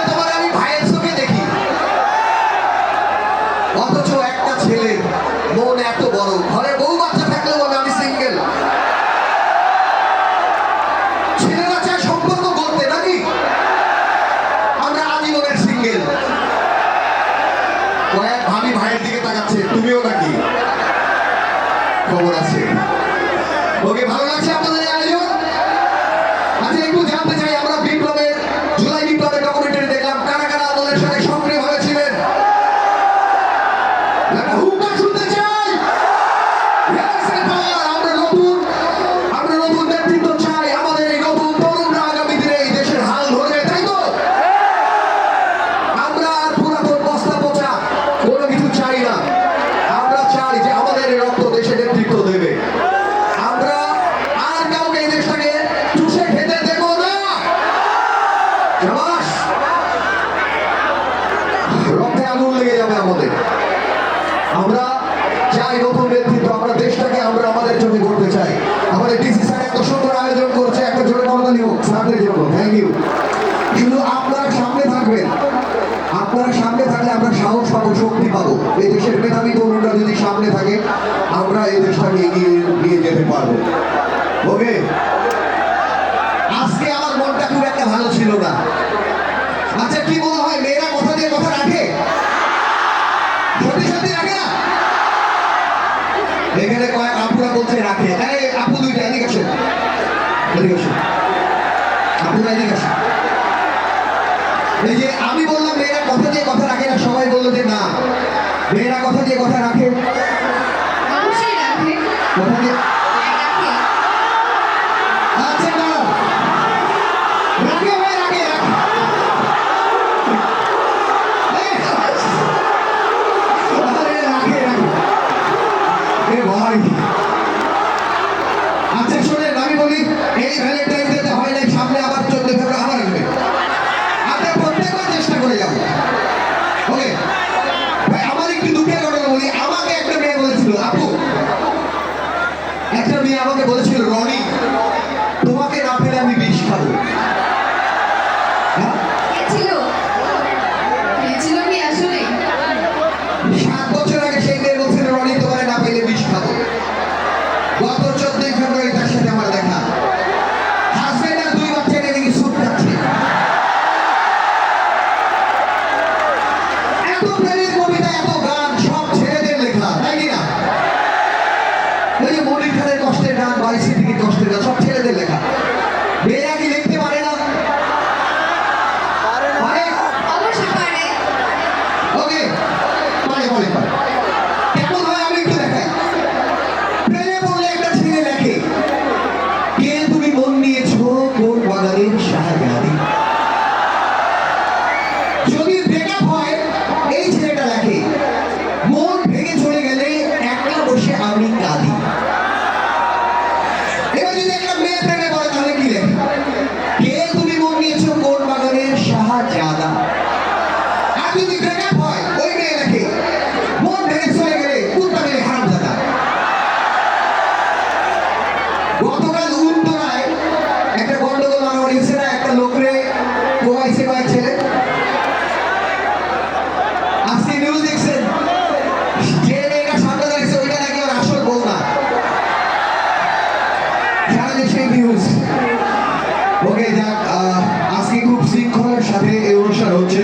তোমার আমি ভাইয়ের চোখে দেখি, অথচ একটা ছেলে মন এত বড়, ঘরে বউ বাচ্চা থাকলেও বলে আমি সিঙ্গেল। ছেলেরা চায় সম্পর্ক করতে নাকি, আমরা আজীবনের সিঙ্গেল। কয়েক ভাবি ভাইয়ের দিকে তাকাচ্ছে, তুমিও নাকি? খবর আছে। ওকে, ভালো লাগছে আপনাদের এই আয়োজন। আচ্ছা, একটু জানতে চাই, আমরা বিপ্লবের জুলাই বিপ্লবের ডকুমেন্টারি দেখলাম, কারা কারা আন্দোলনের সাথে সক্রিয় ভাবে ছিলেন? একটা হুঙ্কা শুনতে চাই। আমরা নতুন নেতৃত্ব চাই, আমাদের এই নতুন তরুণরা আগামী দিনে এই দেশের হাল ধরবে, তাই তো? আমরা আর পুরাতন বস্তা পচা কোনো কিছু চাই না। আমরা চাই যে আমাদের এই রক্ত দেশে নেতৃত্ব দেবে। আমরা আর কাউকে এই দেশটাকে চুষে খেতে দেব না। রক্তে আগুন লেগে যাবে আমাদের। আমরা চাই নতুন নেতৃত্ব, আমরা দেশটাকে আমরা আমাদের জন্য করতে চাই। আমাদের ডিসি স্যার এত সুন্দর আয়োজন করছে, একটা জোরে করতালি হোক স্যারদের জন্য। Thank you. শুধু আপনারা সামনে থাকবেন, আপনারা সামনে থাকলে আমরা সাহস পাবো, শক্তি পাবো। এই দেশের মেধাবী তরুণরা যদি সামনে থাকে, আমরা এই দেশটাকে এগিয়ে নিয়ে যেতে পারবো। ওকে, আজকে আমার মনটা খুব একটা ভালো ছিল না। আচ্ছা, কি মনে হয় মেয়েরা কথা দিয়ে কথা রাখে? সত্যি সত্যি রাখে না? এখানে কয়েক আপুরা বলছে রাখে। এই আপু দুইটা এদিকে আসেন, এদিকে আসেন, আপুরা এদিকে আসেন। এই যে আমি বললাম মেয়েরা কথা দিয়ে কথা রাখে না, সবাই বললো যে না, মেয়েরা কথা দিয়ে কথা রাখে। অবশ্যই রাখে। কথা দিয়ে রাখে। আচ্ছা, না রাখে ভাই, রাখে রাখে। আরে রাখে রাখে। এ ভাই, আচ্ছা শোনেন, আমি বলি এই ভ্যালেন্টাইন ডে তে হয় নাই, সামনে আবার 14 ফেব্রুয়ারি আবার আসবে। আমরা প্রত্যেকবার চেষ্টা করে যাবো। ওকে ভাই, আমার একটু দুঃখের ঘটনা বলি। আমাকে একটা মেয়ে বলেছিল, আপু, একটা মেয়ে আমাকে বলেছিল, রনি তোমাকে না পেলে আমি বিষ খাবো। হ্যাঁ? কে ছিল? কে ছিল কি আসলে? 7 বছর আগে সেই মেয়ে বলছিল, রনি তোমাকে না পেলে বিষ খাবো। গত 14 ফেব্রুয়ারি তার সাথে আমার দেখা। হাজবেন্ড আর 2 বাচ্চা নিয়ে নাকি সুট খাচ্ছে। এত প্রেমের কবিতা, এত গান সব ছেলেদের লেখা, তাই কি না? ওই যে মনির খানের কষ্টের গান, বাইসি থেকে কষ্টের গান, সব ছেলেদের লেখা। মেয়েরা কি লিখতে পারে না? পারে? অবশ্যই পারে। ওকে, পারে পারে পারে। কেমন হয় আমি একটু দেখাই। প্রেমে বললে একটা ছেলে লেখে, কে তুমি মন নিয়েছো কোন বাগানের শাহজাদি। যদি ব্রেকআপ হয়, এই ছেলেটা লেখে, মন ভেঙে চলে গেলে একলা বসে আমি কাঁদি। এবার যদি একটা মেয়ে প্রেমে পড়ে, তাহলে কি লেখে? কে তুমি মন নিয়েছো কোন বাগানের শাহজাদা। আর যদি ব্রেকআপ হয়, ওই মেয়ে লেখে, মন ভেঙে চলে গেলে কুত্তা মেরে হারামজাদা। গতকাল উত্তরায় একটা গন্ডগোল মারামারি হয়েছে না, একটা লোকরে কোয়াইছে কয়েক ছেলে। আজকে নিউজ দেখছেন, যে মেয়েটা সামনে দাঁড়িয়েছে ওইটা নাকি ওর আসল বউ না। সারা দেশে নিউজ। ওকে, যাক, আজকে খুব শৃঙ্খলার সাথে এই অনুষ্ঠান হচ্ছে।